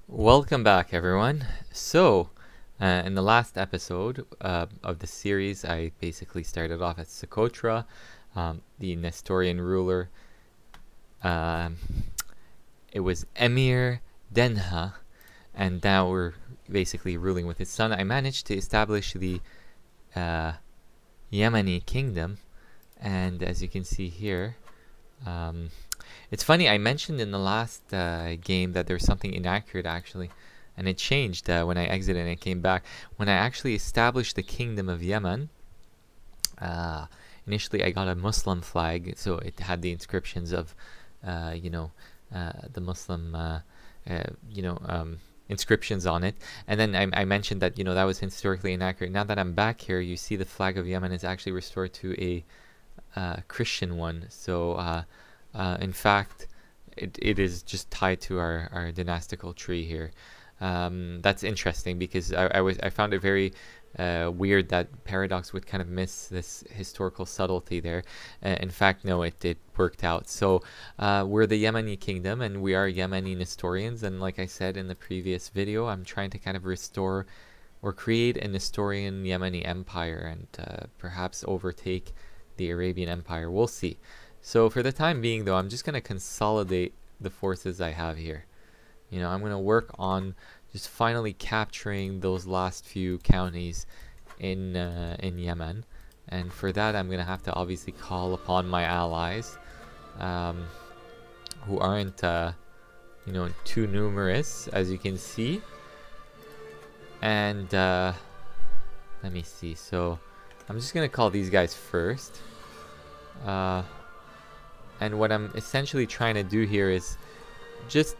Welcome back, everyone. In the last episode of the series, I basically started off at Socotra, the Nestorian ruler. Um, it was Emir Denha, and now we're basically ruling with his son. I managed to establish the Yemeni kingdom, and as you can see here, it's funny, I mentioned in the last game that there's something inaccurate actually, and it changed when I exited and it came back. When I actually established the kingdom of Yemen, initially I got a Muslim flag, so it had the inscriptions of, the Muslim, inscriptions on it. And then I mentioned that, that was historically inaccurate. Now that I'm back here, you see the flag of Yemen is actually restored to a Christian one. So, in fact, it is just tied to our dynastical tree here. That's interesting because I found it very weird that Paradox would kind of miss this historical subtlety there. In fact, no, it worked out. So we're the Yemeni kingdom, and we are Yemeni Nestorians. And like I said in the previous video, I'm trying to kind of restore or create a Nestorian Yemeni empire and perhaps overtake the Arabian Empire. We'll see. So for the time being, though, I'm just going to consolidate the forces I have here. I'm going to work on just finally capturing those last few counties in Yemen. And for that, I'm going to have to obviously call upon my allies, who aren't, too numerous, as you can see. And let me see. So I'm just going to call these guys first. And what I'm essentially trying to do here is just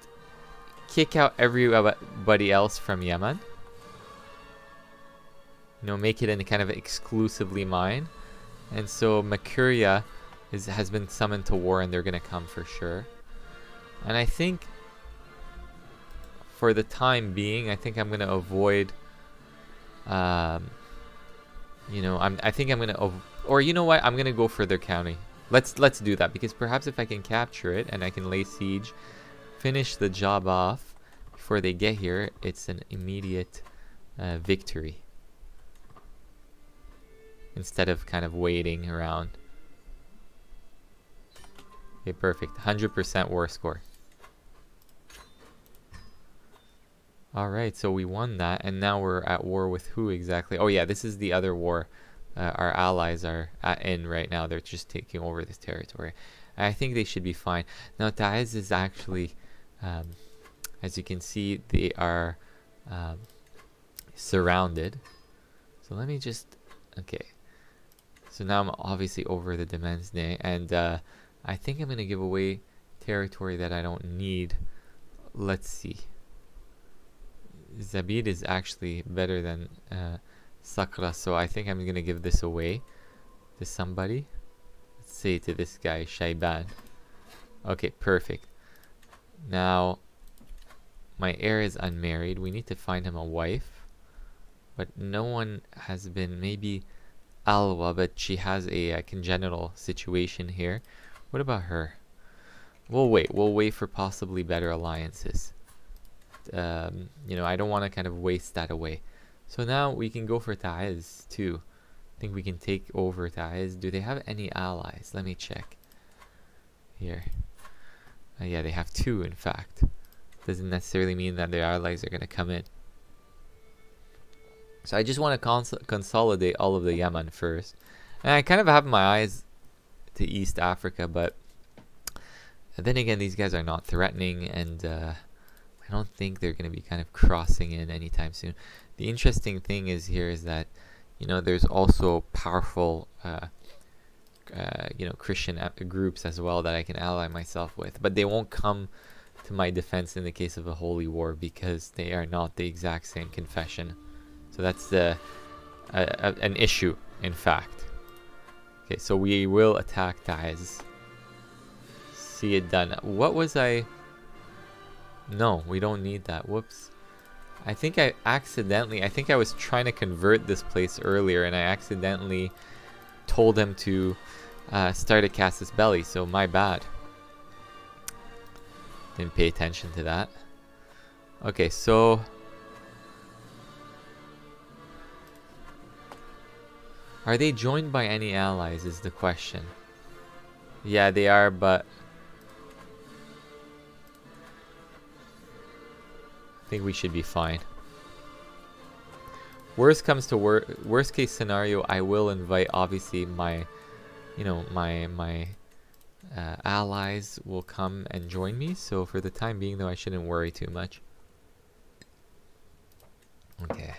kick out everybody else from Yemen. Make it in kind of exclusively mine. And so Mercuria has been summoned to war, and they're going to come for sure. And I think for the time being, I think I'm going to avoid, I think I'm going to, or you know what, I'm going to go for their county. Let's do that, because perhaps if I can capture it and I can lay siege, finish the job off before they get here, it's an immediate victory instead of kind of waiting around. Okay, perfect. 100% war score. Alright, so we won that, and now we're at war with who exactly? Oh yeah, this is the other war. Our allies are in right now. They're just taking over this territory. I think they should be fine. Now Taiz is actually, as you can see, they are surrounded. So let me just, okay. So now I'm obviously over the Demesne, and I think I'm going to give away territory that I don't need. Let's see. Zabid is actually better than Sakra, so I think I'm going to give this away to somebody. Let's say to this guy, Shaiban. Okay, perfect. Now, my heir is unmarried. We need to find him a wife. But no one has been, maybe Alwa, but she has a congenital situation here. What about her? We'll wait for possibly better alliances. I don't want to kind of waste that away. So now we can go for Taiz too. I think we can take over Taiz. Do they have any allies? Let me check here. Yeah, they have 2 in fact. Doesn't necessarily mean that their allies are going to come in. So I just want to consolidate all of the Yemen first. And I kind of have my eyes to East Africa, but then again, these guys are not threatening, and I don't think they're going to be kind of crossing in anytime soon. The interesting thing is that, there's also powerful, Christian groups as well that I can ally myself with. But they won't come to my defense in the case of a holy war, because they are not the exact same confession. So that's an issue, in fact. Okay, so we will attack Taiz. See it done. What was I... No, we don't need that. Whoops. I think I was trying to convert this place earlier, and I accidentally told them to start a Casus Belli, so my bad. Didn't pay attention to that. Okay, so are they joined by any allies is the question. Yeah, they are, but I think we should be fine. Worst comes to worst case scenario, I will invite obviously my, you know, my allies will come and join me. So for the time being though, I shouldn't worry too much. Okay.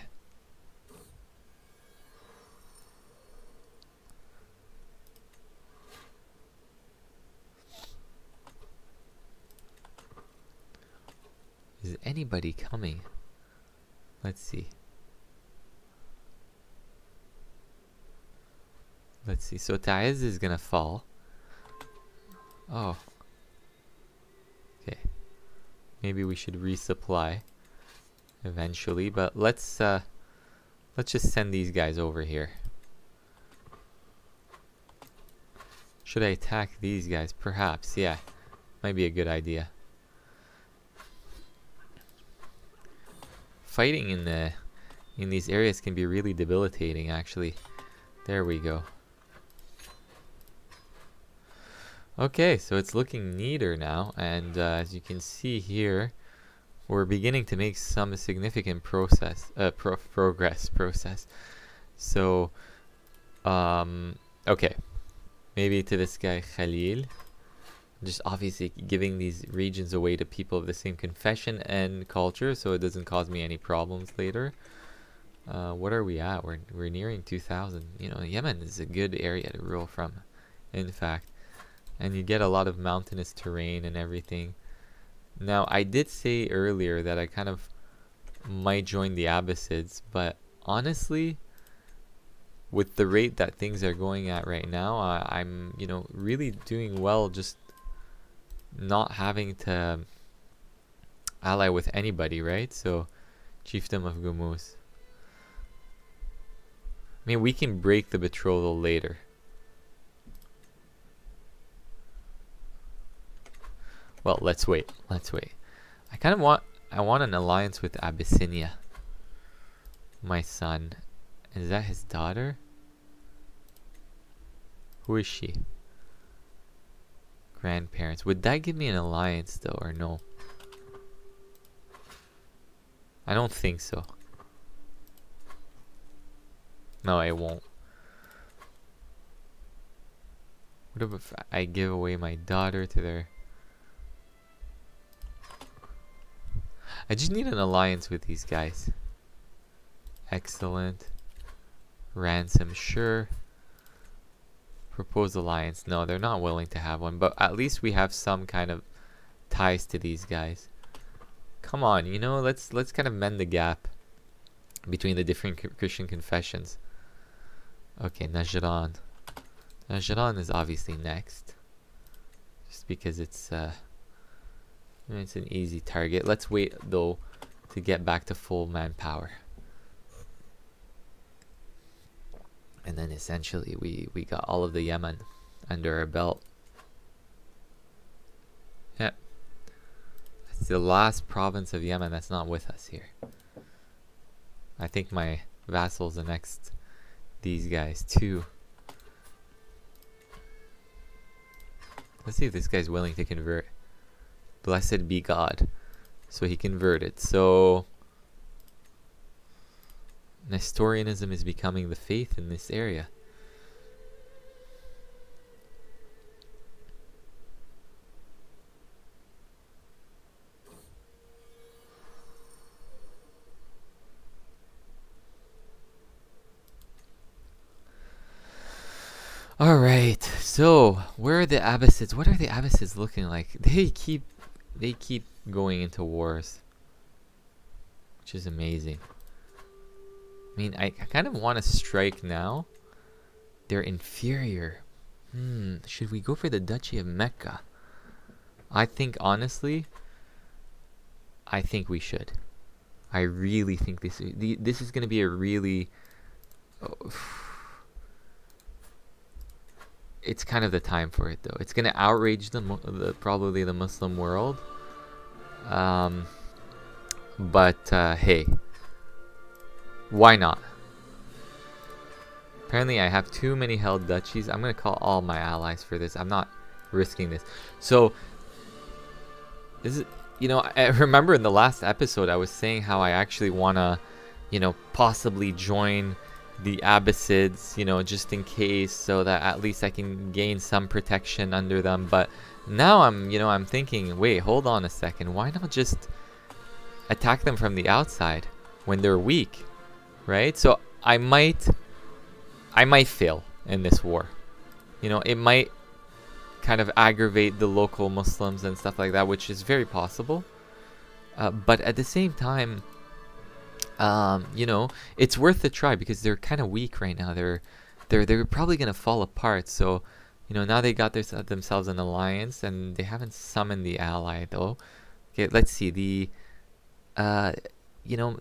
Is anybody coming? Let's see. Let's see. So Taiz is gonna fall. Oh. Okay. Maybe we should resupply eventually, but let's just send these guys over here. Should I attack these guys? Perhaps, yeah. Might be a good idea. Fighting in these areas can be really debilitating, actually. There we go. Okay, so it's looking neater now, and as you can see here, we're beginning to make some significant progress. So, okay, maybe to this guy Khalil, just obviously giving these regions away to people of the same confession and culture, so it doesn't cause me any problems later. What are we at? We're nearing 2,000. You know, Yemen is a good area to rule from, in fact. And you get a lot of mountainous terrain and everything. Now, I did say earlier that I kind of might join the Abbasids, but honestly, with the rate that things are going at right now, I'm, you know, really doing well just not having to ally with anybody, right? So, Chiefdom of Gumuz. I mean, we can break the betrothal later. Well, let's wait. Let's wait. I want an alliance with Abyssinia. My son. Is that his daughter? Who is she? Grandparents. Would that give me an alliance though, or no? I don't think so. No, I won't. What if I give away my daughter to their... I just need an alliance with these guys. Excellent. Ransom, sure. Propose alliance. No, they're not willing to have one, but at least we have some kind of ties to these guys. Come on, you know, let's kind of mend the gap between the different Christian confessions. Okay, Najran. Najran is obviously next. Just because it's an easy target. Let's wait though to get back to full manpower. And then essentially we got all of the Yemen under our belt. Yep. That's the last province of Yemen that's not with us here. I think my vassals annexed these guys too. Let's see if this guy's willing to convert. Blessed be God. So he converted. So Nestorianism is becoming the faith in this area. Alright, so where are the Abbasids? What are the Abbasids looking like? They keep going into wars, which is amazing. I mean, I kind of want to strike now. They're inferior. Should we go for the Duchy of Mecca? I think, honestly, I think we should. I really think this is going to be a really... it's kind of the time for it, though. It's going to outrage probably the Muslim world. But hey, why not? Apparently I have too many held duchies. I'm gonna call all my allies for this. I'm not risking this. So this is, you know, I remember in the last episode I was saying how I actually wanna, you know, possibly join the Abbasids, you know, just in case, so that at least I can gain some protection under them. But now I'm thinking, wait, hold on a second, why not just attack them from the outside when they're weak, right? So I might fail in this war. You know, it might kind of aggravate the local Muslims and stuff like that, which is very possible. But at the same time, you know, it's worth a try because they're kind of weak right now. They're probably gonna fall apart. So, you know, now they got themselves an alliance, and they haven't summoned the ally though. Okay, let's see the, you know,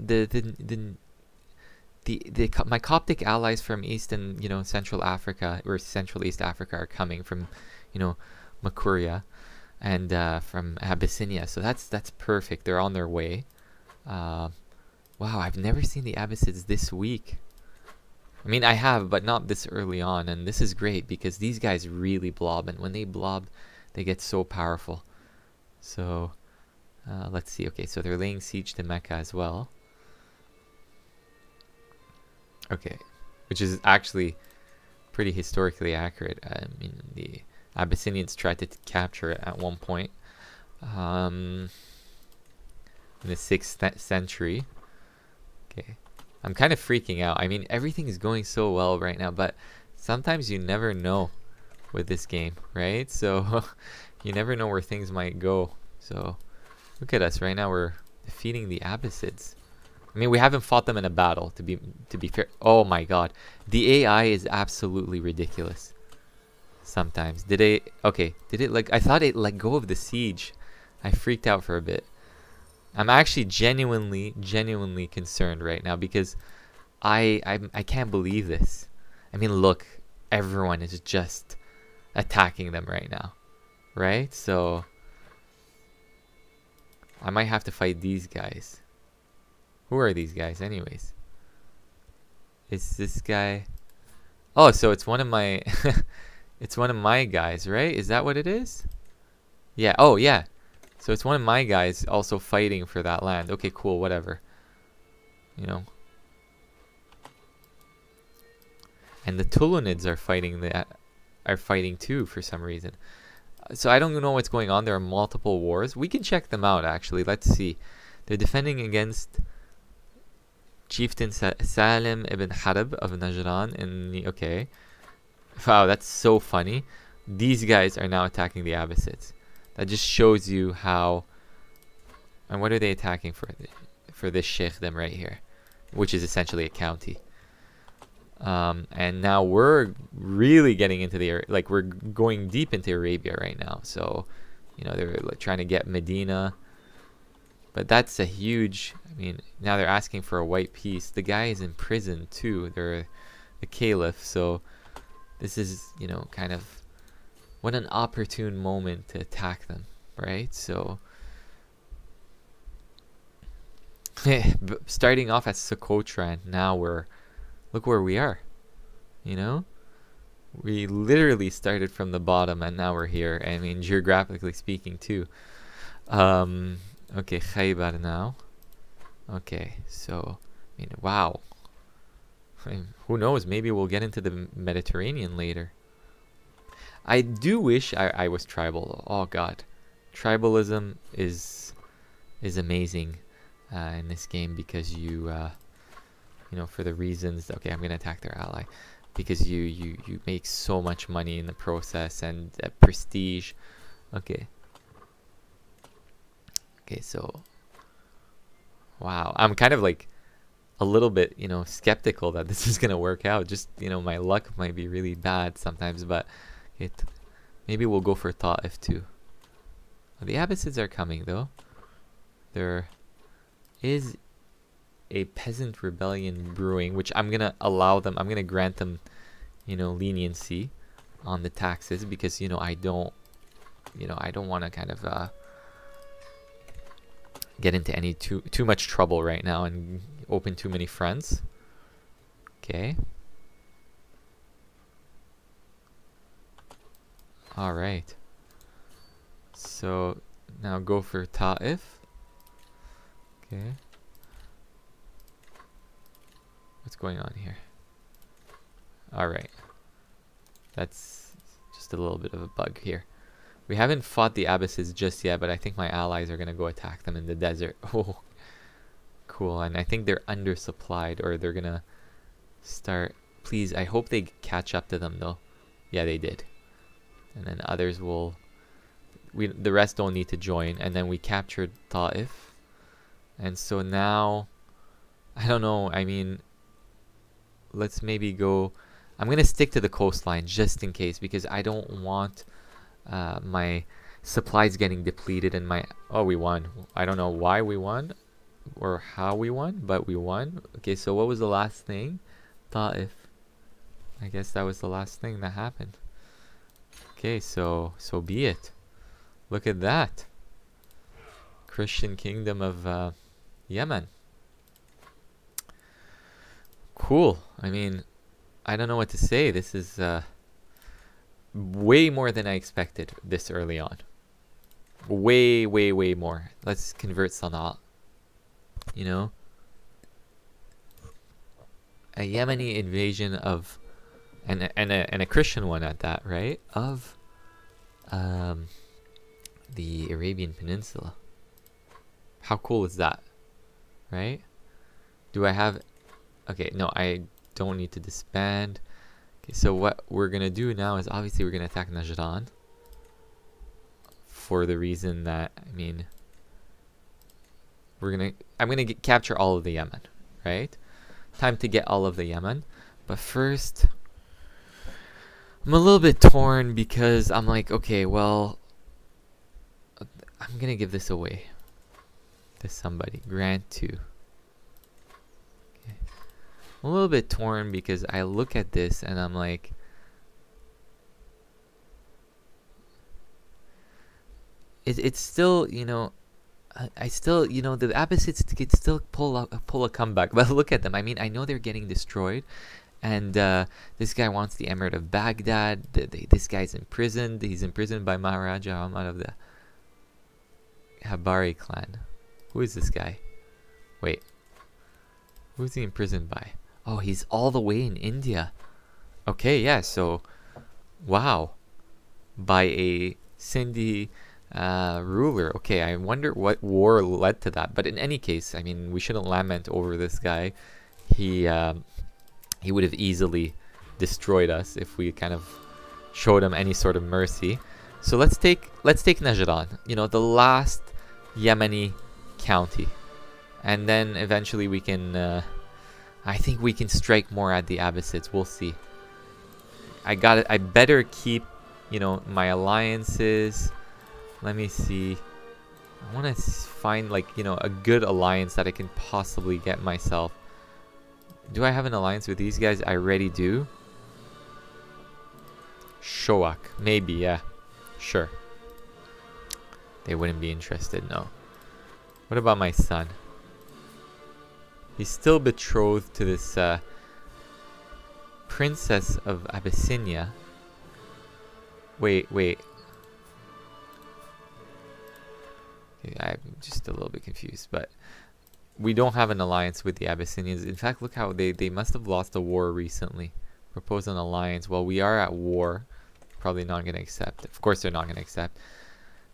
my Coptic allies from East and, you know, Central Africa or Central East Africa are coming from, you know, Makuria and from Abyssinia. So that's perfect. They're on their way. Wow, I've never seen the Abbasids this weak. I mean, I have, but not this early on. And this is great because these guys really blob. And when they blob, they get so powerful. So, let's see. Okay, so they're laying siege to Mecca as well. Okay, which is actually pretty historically accurate. I mean, the Abyssinians tried to capture it at one point. In the 6th century. Okay, I'm kind of freaking out. I mean, everything is going so well right now, but sometimes you never know with this game, right? So you never know where things might go. So look at us right now. We're defeating the Abbasids. I mean, we haven't fought them in a battle, to be fair. Oh my god, the AI is absolutely ridiculous. Sometimes did it like, I thought it let go of the siege. I freaked out for a bit. I'm actually genuinely concerned right now because I can't believe this. I mean, look, everyone is just attacking them right now, right? So I might have to fight these guys. Who are these guys anyways? Is this guy? Oh, so it's one of my it's one of my guys, right? Is that what it is? Yeah. Oh, yeah. So it's one of my guys also fighting for that land. Okay, cool, whatever. You know. And the Tulunids are fighting too for some reason. So I don't know what's going on. There are multiple wars. We can check them out actually. Let's see. They're defending against Chieftain Salim ibn Harb of Najran in the, okay. Wow, that's so funny. These guys are now attacking the Abbasids. That just shows you how. And what are they attacking for? For this sheikhdom right here, which is essentially a county. And now we're really getting into the, like, we're going deep into Arabia right now. So, you know, they're like trying to get Medina. But that's a huge, I mean, now they're asking for a white peace. The guy is in prison too. They're the caliph. So this is, you know, kind of, what an opportune moment to attack them, right? So starting off at Socotra, and now look where we are, you know? We literally started from the bottom and now we're here. I mean, geographically speaking too. Okay, Khaybar now. Okay, so, I mean, wow. I mean, who knows? Maybe we'll get into the Mediterranean later. I do wish I was tribal. Oh god, tribalism is amazing in this game because you know, for the reasons. Okay, I'm gonna attack their ally because you make so much money in the process and prestige. Okay. Okay, so wow, I'm kind of like a little bit, you know, skeptical that this is gonna work out. Just, you know, my luck might be really bad sometimes, but maybe we'll go for Ta'if too. The Abbasids are coming though. There is a Peasant Rebellion brewing, which I'm gonna allow them. I'm gonna grant them, you know, leniency on the taxes because, you know, I don't want to kind of get into any too much trouble right now and open too many fronts. Okay. All right. So now go for Ta'if. Okay. What's going on here? All right. That's just a little bit of a bug here. We haven't fought the Abbasids just yet, but I think my allies are going to go attack them in the desert. Oh, cool. And I think they're undersupplied, or they're going to start... Please, I hope they catch up to them, though. Yeah, they did. And then others will... the rest don't need to join. And then we captured Ta'if. And so now... I don't know. I mean... Let's maybe go... I'm going to stick to the coastline just in case, because I don't want... my supplies getting depleted and my... Oh, we won. I don't know why we won or how we won, but we won. Okay, so what was the last thing? Ta'if. I guess that was the last thing that happened. Okay, so be it. Look at that. Christian Kingdom of Yemen. Cool. I mean, I don't know what to say. This is... way more than I expected this early on. Way more. Let's convert Sana'a. You know? A Yemeni invasion of... And a Christian one at that, right? Of the Arabian Peninsula. How cool is that? Right? Do I have... Okay, no, I don't need to disband. Okay, so what we're going to do now is obviously we're going to attack Najran. For the reason that, I mean, I'm going to capture all of the Yemen, right? Time to get all of the Yemen. But first, I'm a little bit torn because I'm like, okay, well, I'm going to give this away to somebody. Grant to. I'm a little bit torn because I look at this and I'm like, it's still, you know, I still, you know, the Abbasids could still pull a comeback. But look at them. I mean, I know they're getting destroyed, and this guy wants the Emirate of Baghdad. This guy's imprisoned. He's imprisoned by Maharaja Ahmad of the Habari clan. Who is this guy? Wait, who's he imprisoned by? Oh, he's all the way in India. Okay, yeah, so... Wow. By a Sindhi ruler. Okay, I wonder what war led to that. But in any case, I mean, we shouldn't lament over this guy. He would have easily destroyed us if we kind of showed him any sort of mercy. So let's take Najran. You know, the last Yemeni county. And then eventually we can... I think we can strike more at the Abbasids. We'll see. I better keep, you know, my alliances. Let me see. I want to find, like, you know, a good alliance that I can possibly get myself. Do I have an alliance with these guys? I already do. Shoak. Maybe, yeah. Sure. They wouldn't be interested, no. What about my son? He's still betrothed to this princess of Abyssinia. Wait. Okay, I'm just a little bit confused, but we don't have an alliance with the Abyssinians. In fact, look how they must have lost a war recently. Propose an alliance. Well, we are at war. Probably not going to accept. Of course, they're not going to accept.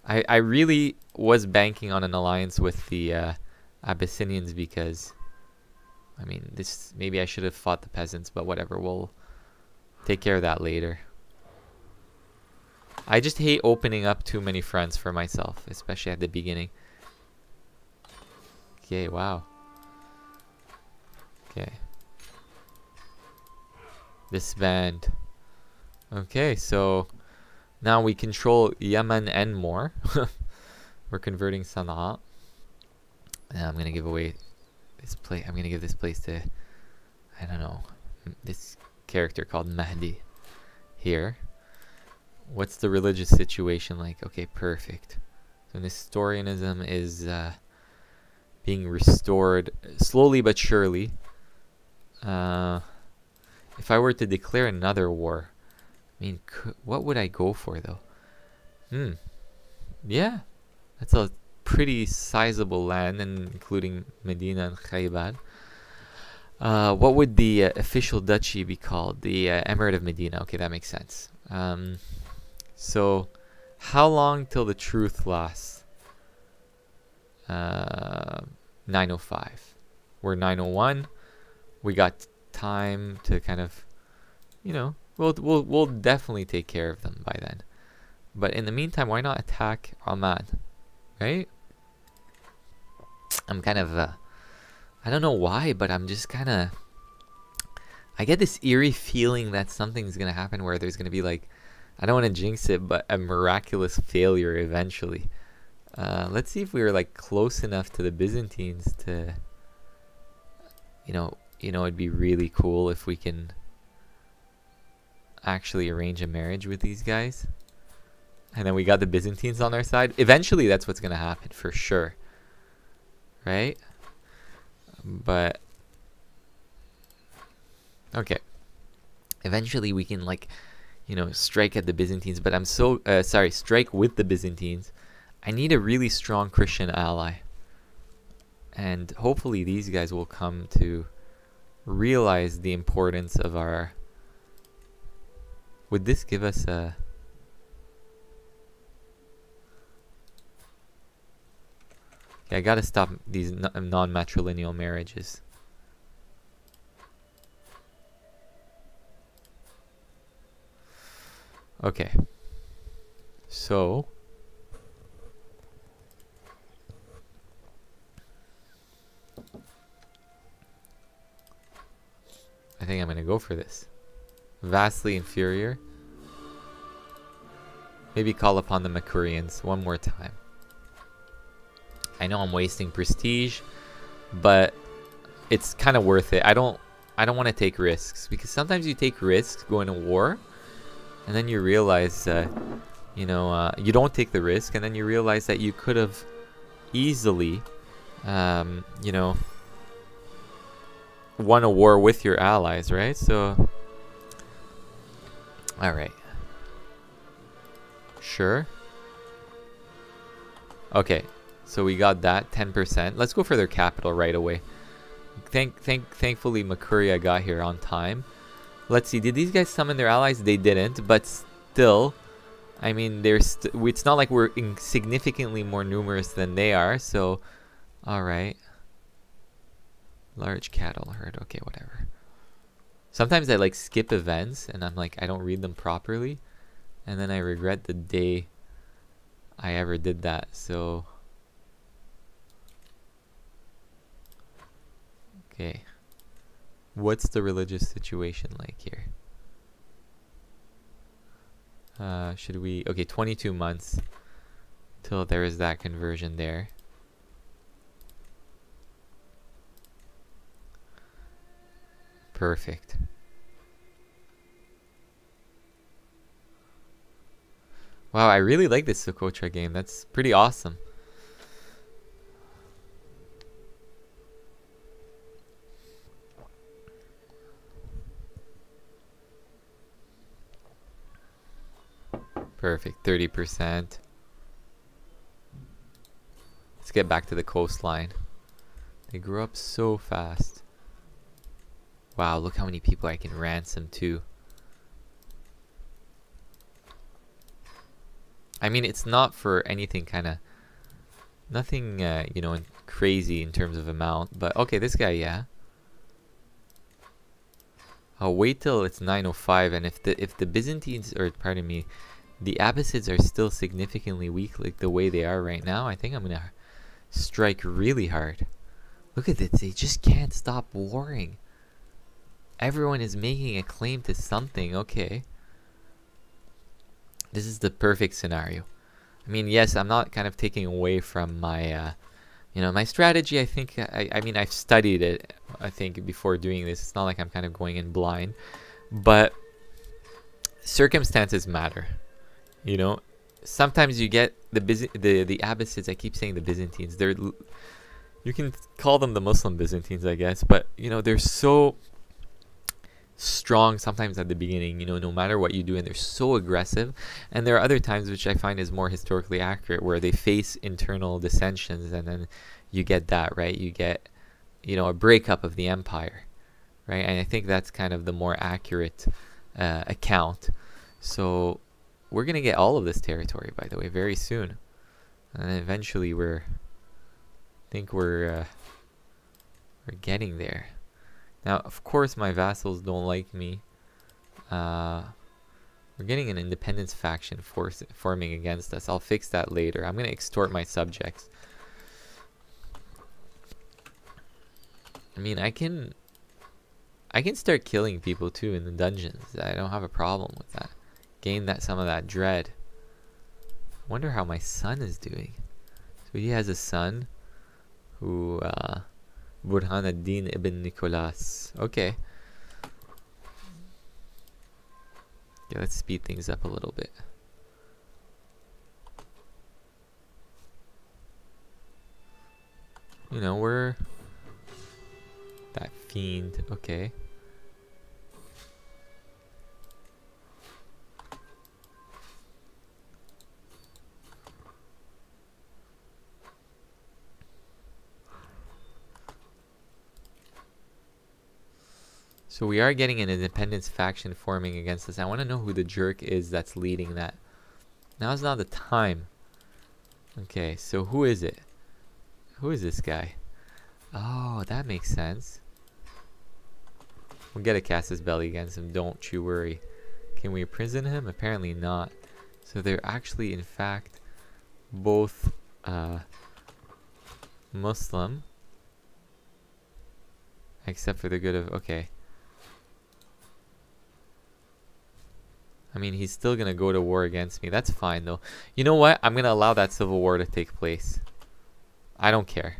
I really was banking on an alliance with the Abyssinians because... I mean, this maybe I should have fought the peasants, but whatever. We'll take care of that later. I just hate opening up too many fronts for myself, especially at the beginning. Okay, wow. Okay. Disband. Okay, so now we control Yemen and more. We're converting Sana'a. And I'm going to give away... this place. I'm gonna give this place to, I don't know, this character called Mahdi here. What's the religious situation like? Okay, perfect. So Nestorianism is being restored slowly but surely. If I were to declare another war, I mean, what would I go for though? Yeah, that's a pretty sizable land, and including Medina and Khaybar. What would the official duchy be called? The Emirate of Medina. Okay, that makes sense. So, how long till the truth lasts? 905. We're 901. We got time to kind of, you know, we'll definitely take care of them by then. But in the meantime, why not attack Oman, right? I'm kind of, I don't know why, but I'm just kind of, I get this eerie feeling that something's going to happen where there's going to be like, I don't want to jinx it, but a miraculous failure eventually. Let's see if we were like close enough to the Byzantines to, you know, it'd be really cool if we can actually arrange a marriage with these guys. And then we got the Byzantines on our side. Eventually, that's what's going to happen for sure. Right? But, okay. Eventually, we can, like, you know, strike at the Byzantines. But I'm so, sorry, strike with the Byzantines. I need a really strong Christian ally. And hopefully, these guys will come to realize the importance of our... Would this give us a... Yeah, I gotta stop these non-matrilineal marriages. Okay. So... I think I'm gonna go for this. Vastly inferior. Maybe call upon the Makurians one more time. I know I'm wasting prestige, but it's kind of worth it. I don't want to take risks, because sometimes you take risks going to war, and then you realize, you know, you don't take the risk, and then you realize that you could have easily, you know, won a war with your allies, right? So, all right, sure, okay. So we got that 10%. Let's go for their capital right away. Thankfully, Makuria got here on time. Let's see. Did these guys summon their allies? They didn't. But still, I mean, it's not like we're significantly more numerous than they are. So, all right. Large cattle herd. Okay, whatever. Sometimes I like skip events, and I'm like, I don't read them properly, and then I regret the day I ever did that. So. Okay, what's the religious situation like here? Should we... Okay, 22 months till there is that conversion there. Perfect. Wow, I really like this Socotra game. That's pretty awesome. Perfect, 30%. Let's get back to the coastline. They grew up so fast. Wow, look how many people I can ransom too. I mean, it's not for anything kind of... Nothing, you know, crazy in terms of amount. But, okay, this guy, yeah. I'll wait till it's 905, and if the Byzantines, or pardon me, the Abbasids are still significantly weak, like the way they are right now, I think I'm gonna strike really hard. Look at this, they just can't stop warring. Everyone is making a claim to something. Okay. This is the perfect scenario. I mean, yes, I'm not kind of taking away from my, you know, my strategy. I think, I mean, I've studied it, I think, before doing this. It's not like I'm kind of going in blind. But circumstances matter. You know, sometimes you get the Abbasids. I keep saying the Byzantines. They're, You can call them the Muslim Byzantines, I guess, but you know, they're so strong sometimes at the beginning, you know, no matter what you do, and they're so aggressive. And there are other times which I find is more historically accurate, where they face internal dissensions, and then you get that, right? You get, you know, a breakup of the empire, right? And I think that's kind of the more accurate account. So we're gonna get all of this territory, by the way, very soon, and eventually we're getting there. Now, of course, my vassals don't like me. We're getting an independence faction forming against us. I'll fix that later. I'm going to extort my subjects. I mean, I can start killing people too in the dungeons. I don't have a problem with that. Gain some of that dread. Wonder how my son is doing. So he has a son who Burhan ad-Din ibn Nicholas. Okay. Yeah, let's speed things up a little bit. You know, we're that fiend. Okay. So we are getting an independence faction forming against us. I want to know who the jerk is that's leading that. Now's not the time. Okay, so who is it? Who is this guy? Oh, that makes sense. We'll get a Casus Belli against him, don't you worry. Can we imprison him? Apparently not. So they're actually, in fact, both Muslim. Except for the good of... Okay. I mean, he's still going to go to war against me. That's fine, though. You know what? I'm going to allow that civil war to take place. I don't care.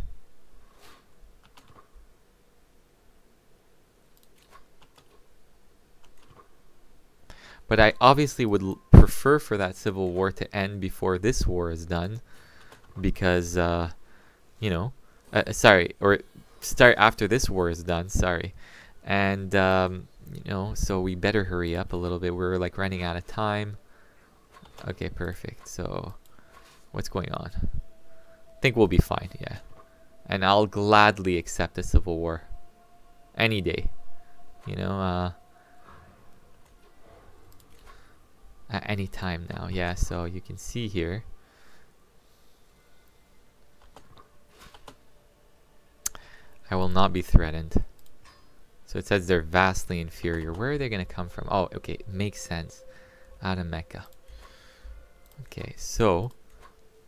But I obviously would prefer for that civil war to end before this war is done. Because, you know... sorry, or start after this war is done, sorry. And... you know, so we better hurry up a little bit. We're like running out of time. Okay, perfect. So what's going on? I think we'll be fine, yeah. And I'll gladly accept a civil war any day. You know, at any time now. Yeah, so you can see here. I will not be threatened. So it says they're vastly inferior. Where are they going to come from? Oh, okay. Makes sense. Out of Mecca. Okay, so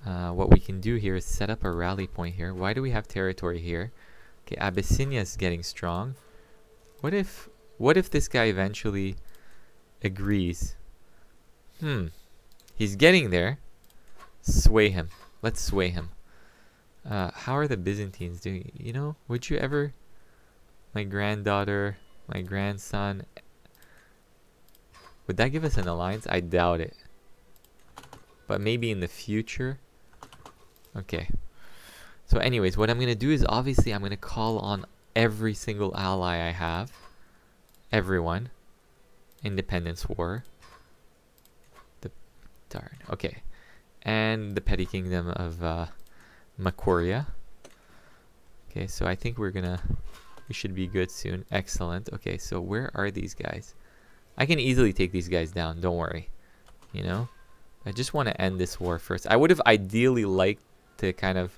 what we can do here is set up a rally point here. Why do we have territory here? Okay, Abyssinia is getting strong. What if this guy eventually agrees? He's getting there. Sway him. Let's sway him. How are the Byzantines doing? You know, would you ever... My granddaughter, my grandson. Would that give us an alliance? I doubt it. But maybe in the future. Okay. So anyways, what I'm going to do is obviously I'm going to call on every single ally I have. Everyone. Independence War. Darn. Okay. And the petty kingdom of Makuria. Okay, so I think we're going to... We should be good soon. Excellent. Okay, so where are these guys? I can easily take these guys down. Don't worry. You know? I just want to end this war first. I would have ideally liked to kind of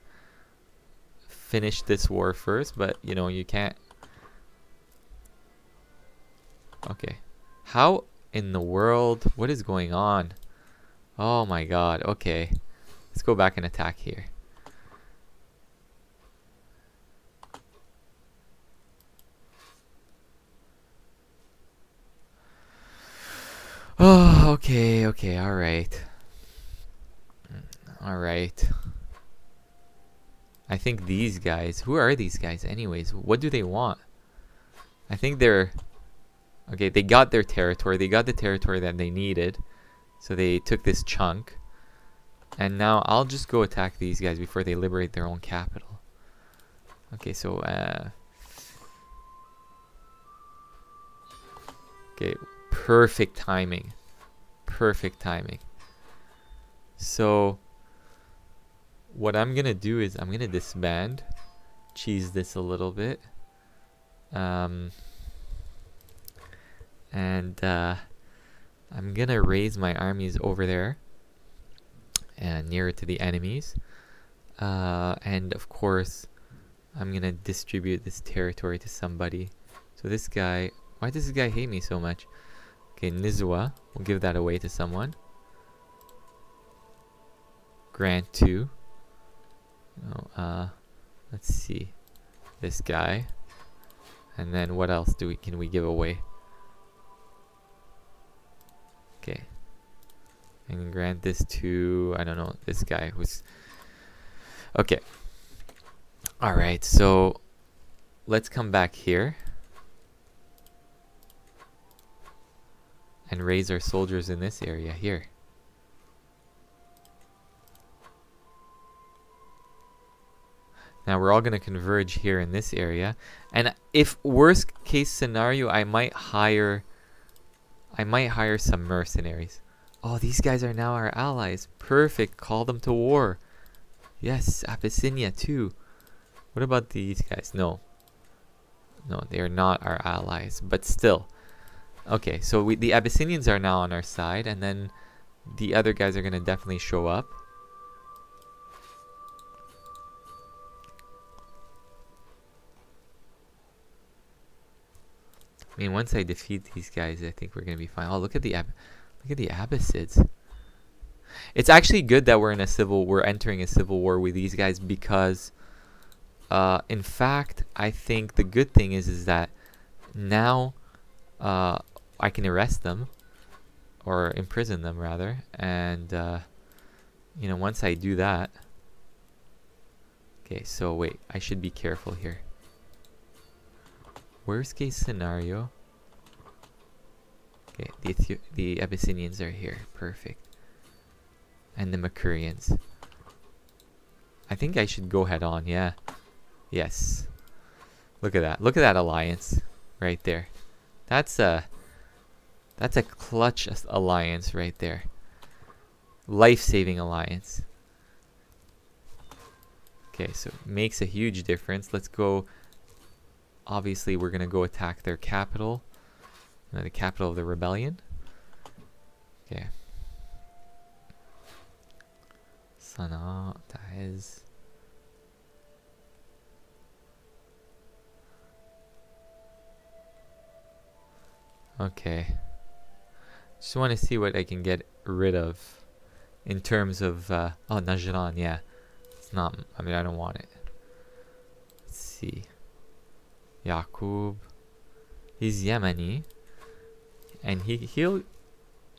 finish this war first, but, you know, you can't. Okay. How in the world? What is going on? Oh my god. Okay. Let's go back and attack here. Oh, okay, okay, alright. Alright. I think these guys... Who are these guys anyways? What do they want? I think they're... Okay, they got their territory. They got the territory that they needed. So they took this chunk. And now I'll just go attack these guys before they liberate their own capital. Okay, so okay, perfect timing. Perfect timing. So what I'm gonna do is I'm gonna disband, cheese this a little bit, and I'm gonna raise my armies over there and nearer to the enemies, and of course I'm gonna distribute this territory to somebody. So this guy, why does this guy hate me so much? Okay, Nizwa, we'll give that away to someone. Grant 2. Oh, let's see, this guy, and then what else can we give away? Okay, and grant this to, I don't know, this guy who's okay. All right, so let's come back here and raise our soldiers in this area here. Now we're all going to converge here in this area, and if worst case scenario, I might hire some mercenaries. Oh, these guys are now our allies. Perfect. Call them to war. Yes, Abyssinia too. What about these guys? No, they are not our allies, but still. Okay, so the Abyssinians are now on our side, and then the other guys are going to definitely show up. I mean, once I defeat these guys, I think we're gonna be fine. Oh, look at the Abbasids. It's actually good that we're entering a civil war with these guys, because, in fact, I think the good thing is that now, I can arrest them, or imprison them rather, and you know, once I do that. Okay, so wait, I should be careful here. Worst case scenario. Okay, the Abyssinians are here. Perfect. And the Makurians. I think I should go head on, yeah. Yes. Look at that. Look at that alliance right there. That's a clutch alliance right there. Life-saving alliance. Okay, so it makes a huge difference. Let's go. Obviously, we're going to go attack their capital. The capital of the rebellion. Okay. Sana'a, Taiz. Okay. Just want to see what I can get rid of in terms of oh, Najran, yeah. It's not, I mean, I don't want it. Let's see. Yaqub. He's Yemeni. And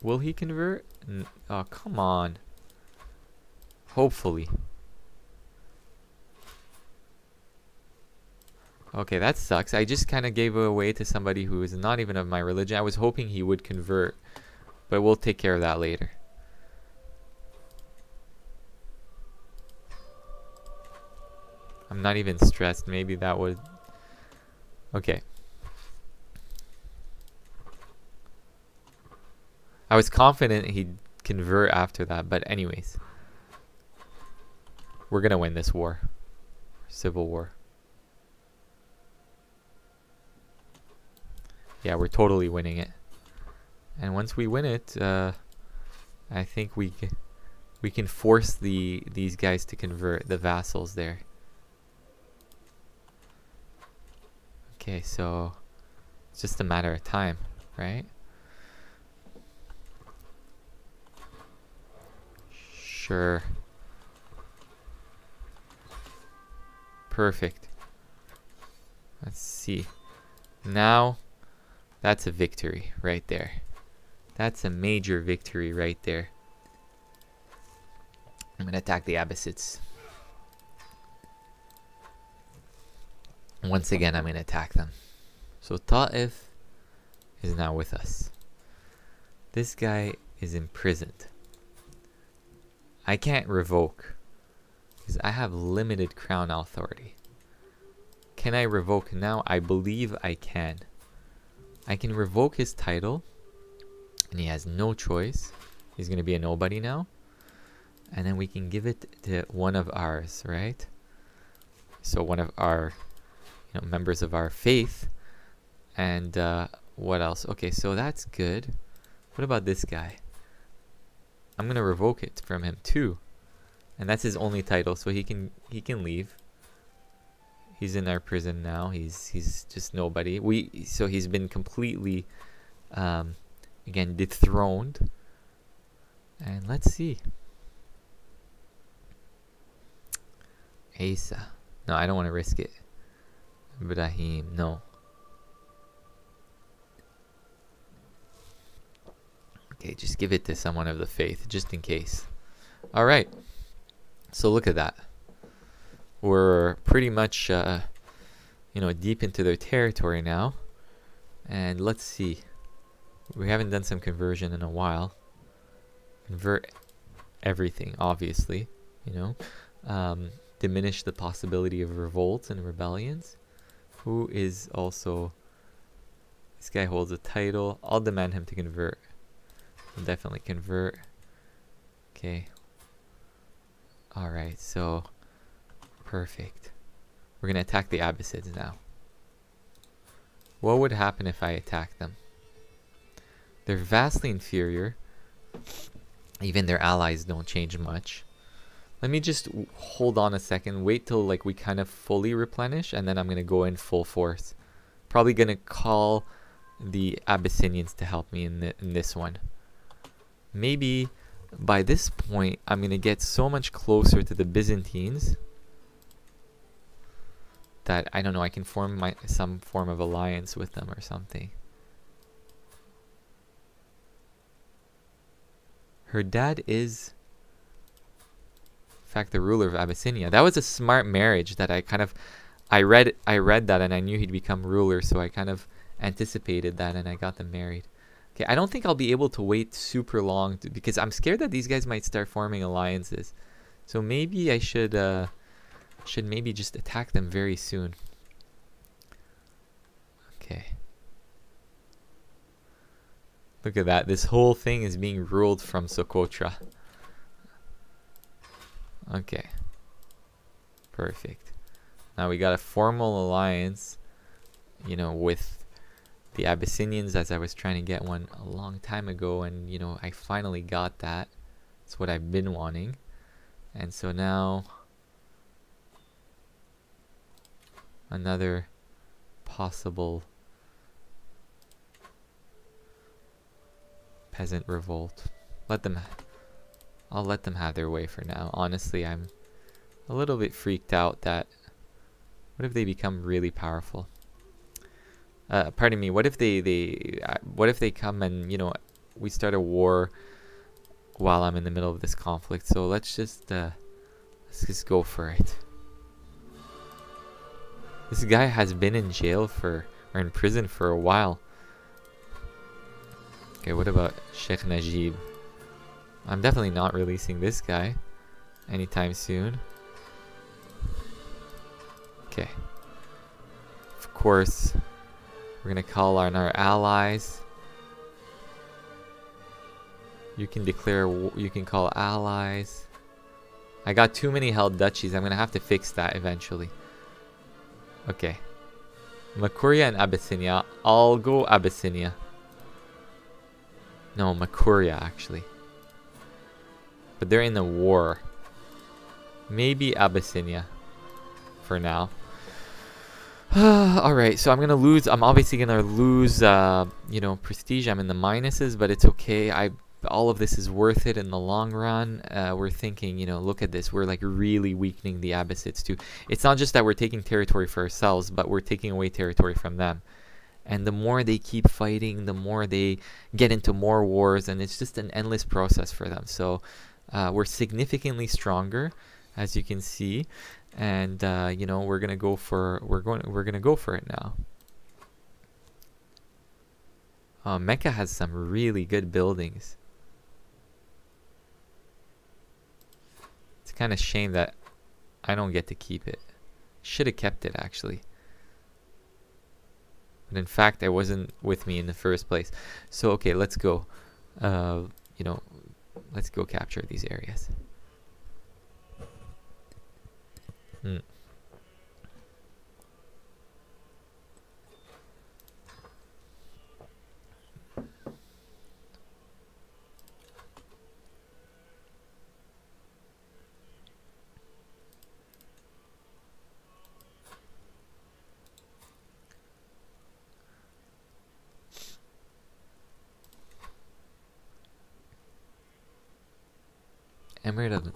will he convert? Oh, come on. Hopefully. Okay, that sucks. I just kind of gave it away to somebody who is not even of my religion. I was hoping he would convert, but we'll take care of that later. I'm not even stressed. Maybe that would... Okay. I was confident he'd convert after that, but anyways. We're gonna win this war. Civil war. Yeah, we're totally winning it. And once we win it, I think we can force these guys to convert, the vassals there. Okay, so it's just a matter of time, right? Sure. Perfect. Let's see. Now, that's a victory right there. That's a major victory right there. I'm gonna attack the Abbasids. Once again, I'm gonna attack them. So Ta'if is now with us. This guy is imprisoned. I can't revoke because I have limited crown authority. can I revoke now? I believe I can. I can revoke his title, and he has no choice. He's going to be a nobody now. And then we can give it to one of ours, right? So one of our, members of our faith. And what else? Okay, so that's good. What about this guy? I'm going to revoke it from him too. And that's his only title, so he can leave. He's in our prison now. He's just nobody. So he's been completely again dethroned. And let's see. Asa. No, I don't want to risk it. Ibrahim, no. Okay, just give it to someone of the faith, just in case. Alright. So look at that. We're pretty much, deep into their territory now. And let's see. We haven't done some conversion in a while. Convert everything, obviously. Diminish the possibility of revolts and rebellions. Who is also... This guy holds a title. I'll demand him to convert. He'll definitely convert. Okay. Alright, so... Perfect. We're going to attack the Abbasids now. What would happen if I attack them? They're vastly inferior. Even their allies don't change much. Let me just hold on a second. Wait till we kind of fully replenish, and then I'm going to go in full force. Probably going to call the Abyssinians to help me in this one. Maybe by this point I'm going to get so much closer to the Byzantines that, I don't know, I can form some form of alliance with them or something. Her dad is, in fact, the ruler of Abyssinia. That was a smart marriage that I read that and I knew he'd become ruler, so I kind of anticipated that and I got them married. Okay, I don't think I'll be able to wait super long because I'm scared that these guys might start forming alliances. So maybe I should maybe just attack them very soon. Okay. Look at that. This whole thing is being ruled from Socotra. Okay. Perfect. Now we got a formal alliance, with the Abyssinians, as I was trying to get one a long time ago, and I finally got that. It's what I've been wanting. And so now another possible peasant revolt. I'll let them have their way for now. Honestly, I'm a little bit freaked out that what if they become really powerful? Pardon me. What if they come and we start a war while I'm in the middle of this conflict? So let's just go for it. This guy has been in jail or in prison for a while. Okay, what about Sheikh Najib? I'm definitely not releasing this guy anytime soon. Okay. Of course, we're gonna call on our allies. You can call allies. I got too many held duchies. I'm gonna have to fix that eventually. Okay. Makuria and Abyssinia. I'll go Abyssinia. No, Makuria actually. But they're in the war. Maybe Abyssinia for now. Alright, so I'm gonna lose. I'm obviously gonna lose prestige. I'm in the minuses, but it's okay. All of this is worth it in the long run. We're thinking, look at this. We're really weakening the Abbasids too. It's not just that we're taking territory for ourselves, but we're taking away territory from them. And the more they keep fighting, the more they get into more wars, and it's just an endless process for them. So we're significantly stronger, as you can see, and we're gonna go for it now. Mecca has some really good buildings. It's kind of shame that I don't get to keep it. Should have kept it actually. But in fact, it wasn't with me in the first place. So, okay, let's go. You know, let's go capture these areas. Emirate of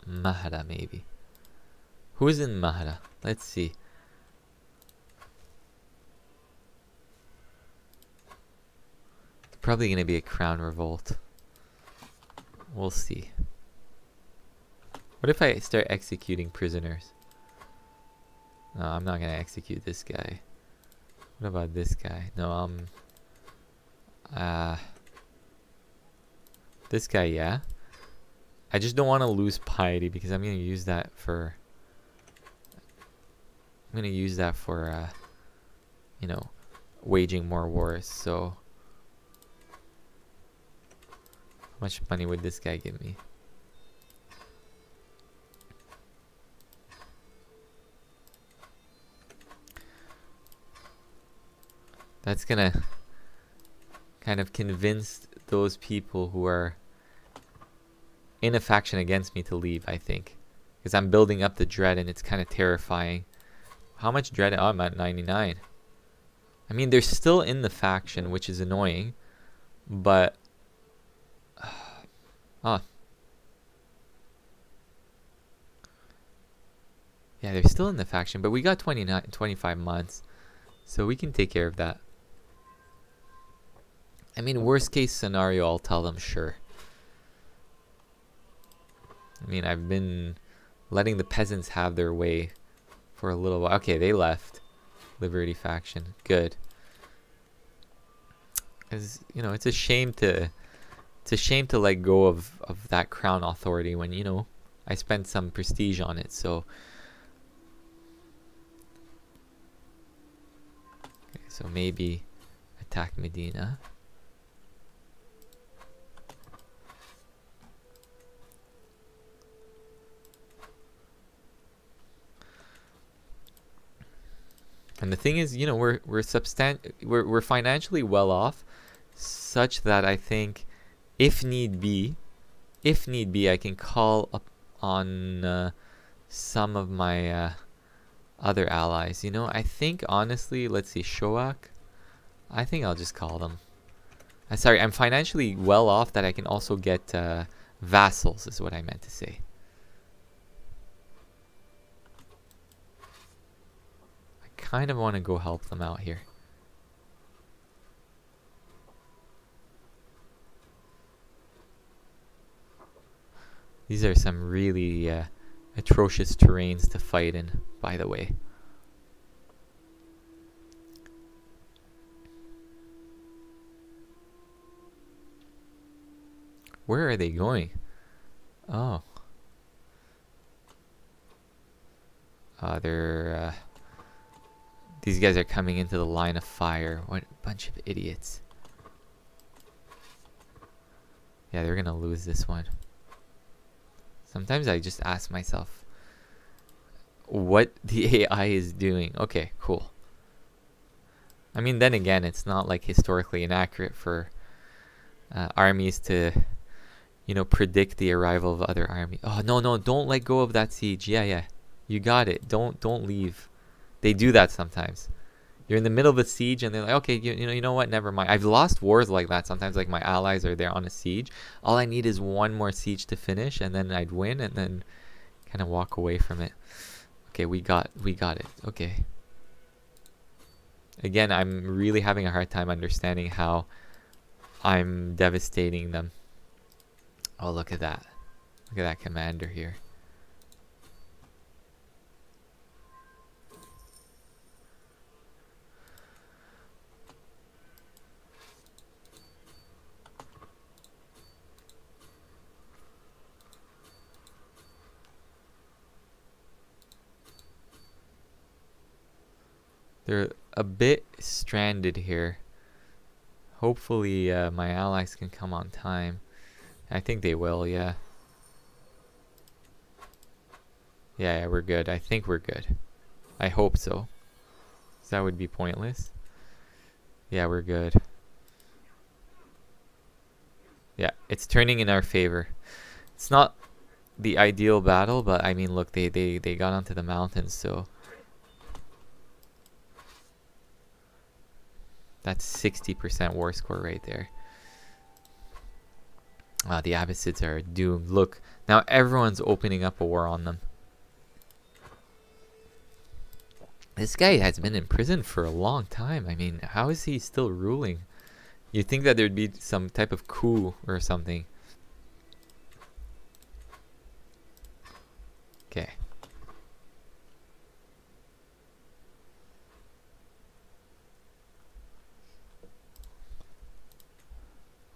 Medina, maybe. Who's in Medina? Let's see. It's probably going to be a crown revolt. We'll see. What if I start executing prisoners? No, I'm not going to execute this guy. What about this guy? No, this guy, yeah. I just don't want to lose piety because I'm going to use that for... I'm going to use that for, you know, waging more wars. So, how much money would this guy give me? That's going to kind of convince those people who are in a faction against me to leave, I think. Because I'm building up the dread and it's kind of terrifying. How much dread? Oh, I'm at 99. I mean, they're still in the faction, which is annoying. But... yeah, they're still in the faction. But we got 25 months. So we can take care of that. I mean, worst case scenario, I'll tell them, sure. I mean, I've been letting the peasants have their way for a little while. Okay, they left. Liberty faction. Good. Because, you know, it's a shame to let go of that crown authority when, you know, I spent some prestige on it. So, okay, so maybe attack Medina. And the thing is, you know, we're financially well off, such that I think, if need be, I can call up on some of my other allies. You know, I think honestly, let's see, Shoak. I think I'll just call them. Sorry, I'm financially well off that I can also get vassals, is what I meant to say. Kind of want to go help them out here. These are some really atrocious terrains to fight in, by the way. Where are they going? Oh. They're... These guys are coming into the line of fire. What a bunch of idiots. Yeah, they're gonna lose this one. Sometimes I just ask myself what the AI is doing. Okay, cool. I mean, then again, it's not like historically inaccurate for armies to, you know, predict the arrival of other armies. Oh, no, don't let go of that siege. Yeah, you got it. Don't leave. They do that sometimes. You're in the middle of a siege and they're like, okay, you know what, never mind. I've lost wars like that sometimes. Like, my allies are there on a siege. All I need is one more siege to finish and then I'd win and then kind of walk away from it. Okay, we got it. Okay. Again, I'm really having a hard time understanding how I'm devastating them. Oh, look at that. Look at that commander here. a bit stranded here. Hopefully my allies can come on time. I think they will, yeah. Yeah, we're good. I think we're good. I hope so. That would be pointless. Yeah, we're good. Yeah, it's turning in our favor. It's not the ideal battle, but I mean, look, they got onto the mountains, so that's 60% war score right there. The Abbasids are doomed. Look, now everyone's opening up a war on them. This guy has been in prison for a long time. I mean, how is he still ruling? You'd think that there'd be some type of coup or something. Okay.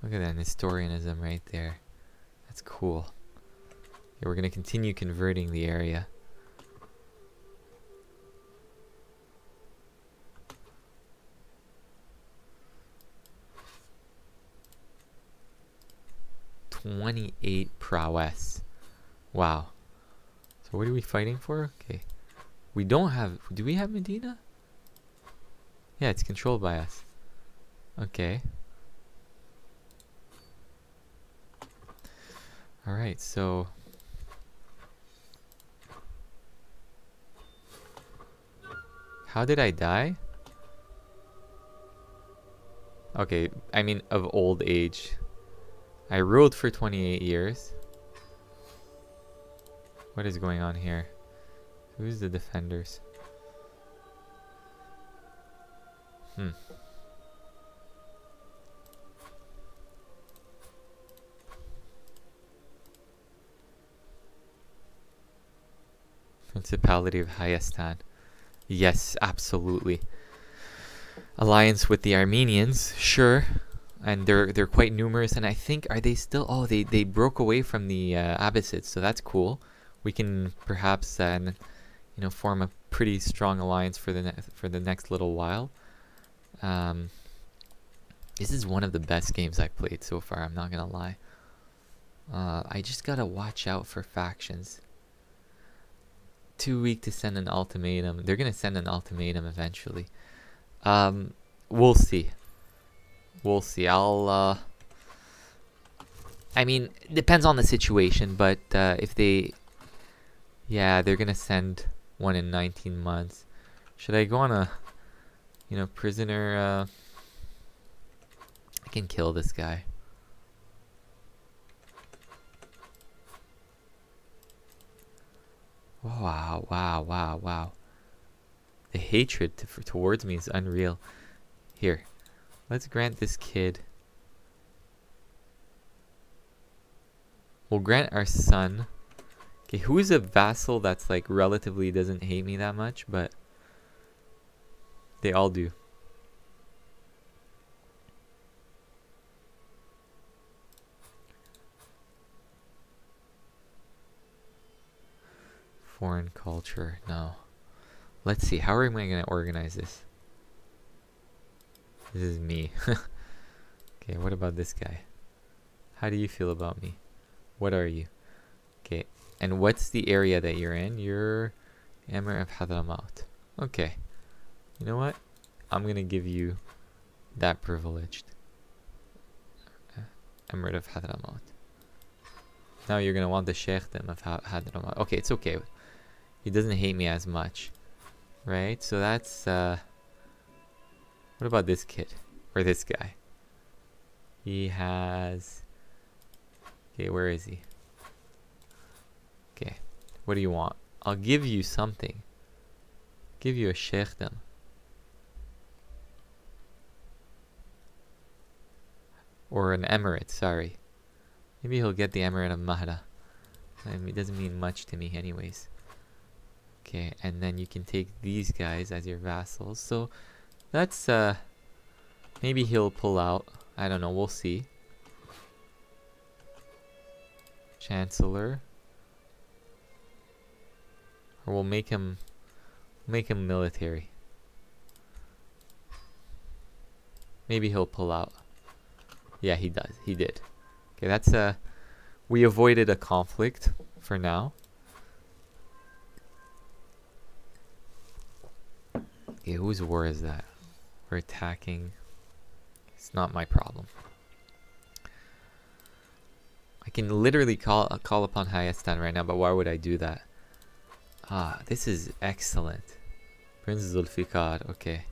Look at that Nestorianism right there. That's cool. Okay, we're going to continue converting the area. .28 prowess. Wow. So what are we fighting for? Okay. We don't have... Do we have Medina? Yeah, it's controlled by us. Okay. Alright, so... How did I die? Okay, I mean of old age. I ruled for 28 years. What is going on here? Who's the defenders? Principality of Hayastan. Yes, absolutely. Alliance with the Armenians, sure. And they're quite numerous, and I think, are they still... Oh, they broke away from the Abbasids, so that's cool. We can perhaps you know, form a pretty strong alliance for the next little while. This is one of the best games I've played so far, I'm not gonna lie. I just gotta watch out for factions. Too weak to send an ultimatum. They're gonna send an ultimatum eventually. We'll see. We'll see. I mean, it depends on the situation, but if they... Yeah, they're gonna send one in 19 months. Should I go on a, you know, prisoner... I can kill this guy. Wow, wow, wow, wow. The hatred towards me is unreal. Here. Let's grant this kid. We'll grant our son. Okay, who is a vassal that's like relatively doesn't hate me that much, but they all do. Foreign culture, no. Let's see, how am I going to organize this? This is me. Okay, what about this guy? How do you feel about me? What are you? Okay, and what's the area that you're in? You're Emirate of Hadramaut. Okay, you know what? I'm gonna give you that privileged. Emirate of Hadramaut. Now you're gonna want the Sheikhdom of Hadramaut. Okay, it's okay. He doesn't hate me as much, right? So that's what about this kid or this guy? He has... Okay, where is he? Okay, what do you want? I'll give you something. Give you a sheikhdom. Or an emirate, sorry. Maybe he'll get the Emirate of Medina. I mean, it doesn't mean much to me anyways. Okay, and then you can take these guys as your vassals. So that's maybe he'll pull out. I don't know, we'll see. Chancellor. Or we'll make him military. Maybe he'll pull out. Yeah, he does. He did. Okay, that's we avoided a conflict for now. Okay, whose war is that? We're attacking. It's not my problem. I can literally call upon Hayastan right now, but why would I do that? Ah, this is excellent. Prince Zulfikar, okay.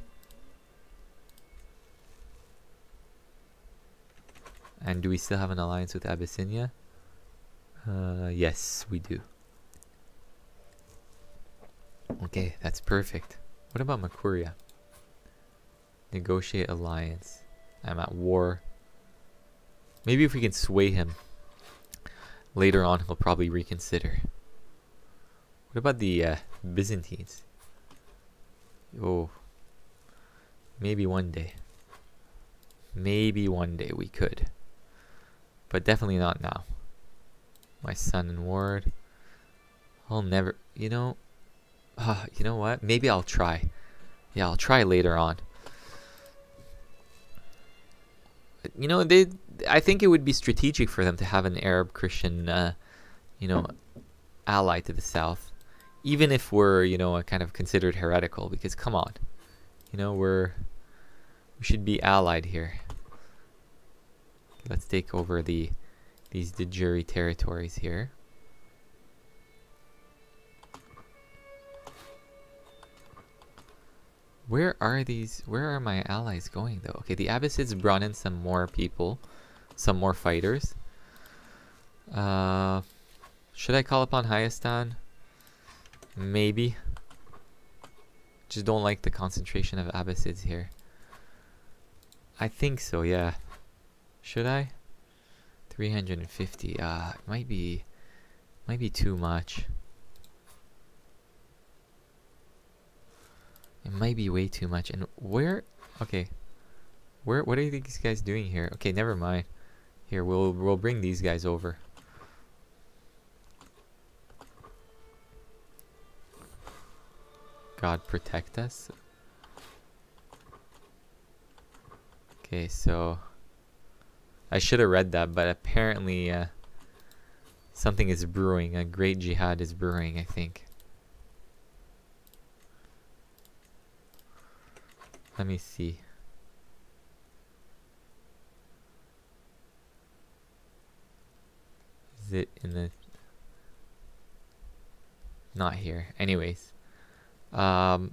And do we still have an alliance with Abyssinia? Yes, we do. Okay, that's perfect. What about Makuria? Negotiate alliance. I'm at war. Maybe if we can sway him. Later on, he'll probably reconsider. What about the Byzantines? Oh. Maybe one day. Maybe one day we could. But definitely not now. My son and ward. I'll never... You know what? Maybe I'll try. Yeah, I'll try later on. You know, I think it would be strategic for them to have an Arab Christian, ally to the south. Even if we're, kind of considered heretical. Because, come on. We should be allied here. Let's take over these Djuri territories here. Where are my allies going though? Okay, the Abbasids brought in some more people, some more fighters. Should I call upon Hayastan? Maybe. Just don't like the concentration of Abbasids here. I think so, yeah. Should I? 350. It might be too much. It might be way too much. And where? Okay. What are these guys doing here? Okay, never mind. Here, we'll bring these guys over. God protect us. Okay, so I should have read that, but apparently something is brewing. A great jihad is brewing, I think. Let me see. Is it in the... Not here. Anyways. That's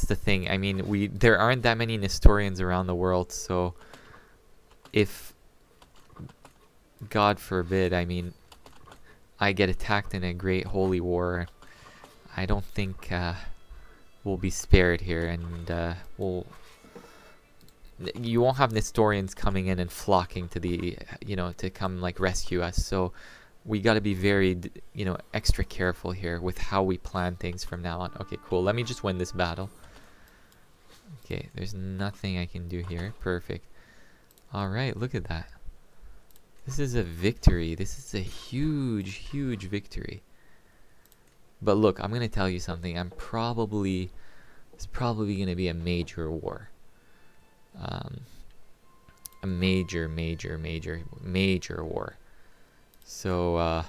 the thing. I mean, there aren't that many Nestorians around the world, so if, God forbid, I mean, I get attacked in a great holy war, I don't think we'll be spared here, and you won't have Nestorians coming in and flocking to the, to come like rescue us. So we got to be very, extra careful here with how we plan things from now on. Okay, cool. Let me just win this battle. Okay, there's nothing I can do here. Perfect. All right, look at that. This is a victory. This is a huge, huge victory. But look, I'm going to tell you something. It's probably going to be a major war. A major war. So, I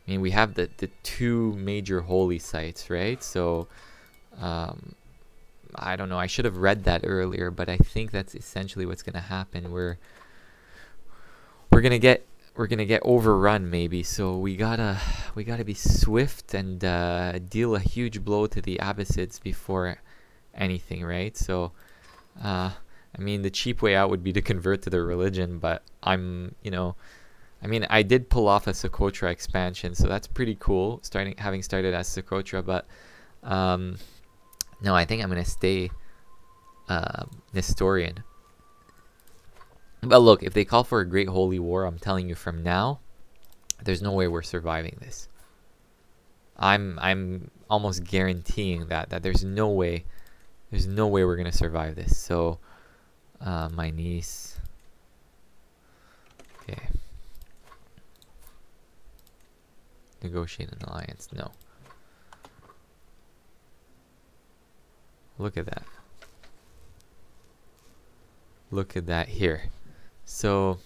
mean, we have the two major holy sites, right? So, I don't know. I should have read that earlier, but I think that's essentially what's going to happen. We're gonna get overrun maybe. So we gotta be swift and deal a huge blow to the Abbasids before anything, right? So, I mean, the cheap way out would be to convert to their religion, but I mean, I did pull off a Socotra expansion, so that's pretty cool. Having started as Socotra, but no, I think I'm gonna stay Nestorian. But look, if they call for a great holy war, I'm telling you from now, there's no way we're surviving this. I'm almost guaranteeing that there's no way we're gonna survive this. So, my niece. Okay. Negotiate an alliance. No. Look at that. Look at that here. So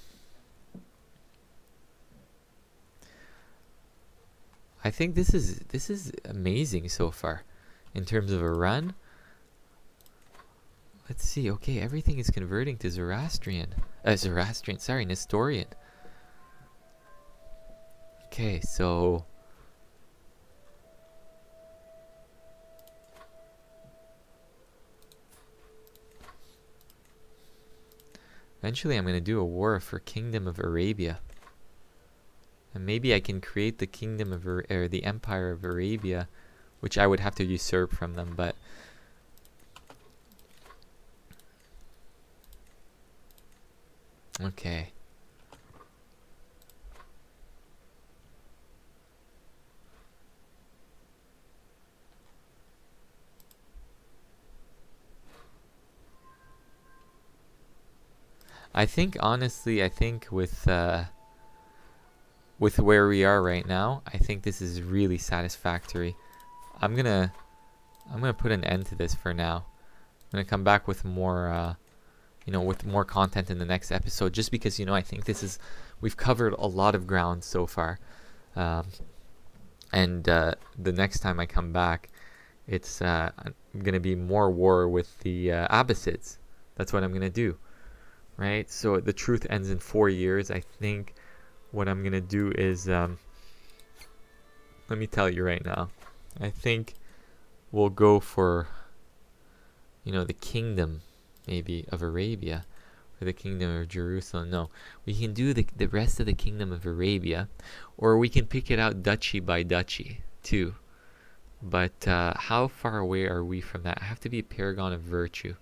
I think this is amazing so far in terms of a run. Let's see. Okay, everything is converting to Zoroastrian. Sorry, Nestorian. Okay, so eventually I'm going to do a war for Kingdom of Arabia. And maybe I can create the Kingdom of or the Empire of Arabia, which I would have to usurp from them, but okay. I think honestly, I think with where we are right now, I think this is really satisfactory. I'm gonna put an end to this for now. I'm gonna come back with more with more content in the next episode, just because I think we've covered a lot of ground so far, and the next time I come back, it's gonna be more war with the Abbasids. That's what I'm gonna do. Right, so the truth ends in 4 years. I think what I'm gonna do is, let me tell you right now. I think we'll go for, the kingdom, maybe of Arabia, or the kingdom of Jerusalem. No, we can do the rest of the kingdom of Arabia, or we can pick it out duchy by duchy too. But how far away are we from that? I have to be a paragon of virtue.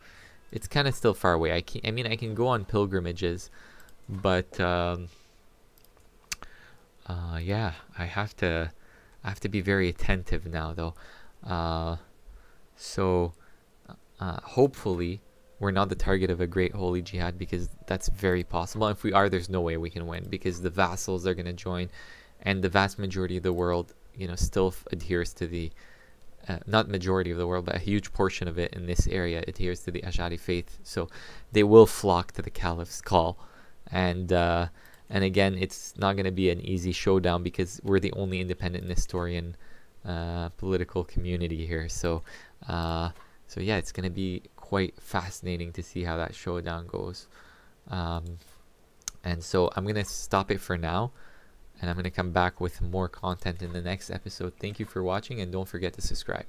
It's kind of still far away. I can go on pilgrimages, but yeah, I have to be very attentive now, though. So hopefully we're not the target of a great holy jihad, because that's very possible. If we are, there's no way we can win, because the vassals are going to join, and the vast majority of the world, still adheres to the not majority of the world, but a huge portion of it in this area adheres to the Ash'ari faith. So they will flock to the caliph's call, and again, it's not going to be an easy showdown, because we're the only independent Nestorian political community here. So yeah, it's going to be quite fascinating to see how that showdown goes. And so I'm going to stop it for now, and I'm going to come back with more content in the next episode. Thank you for watching, and don't forget to subscribe.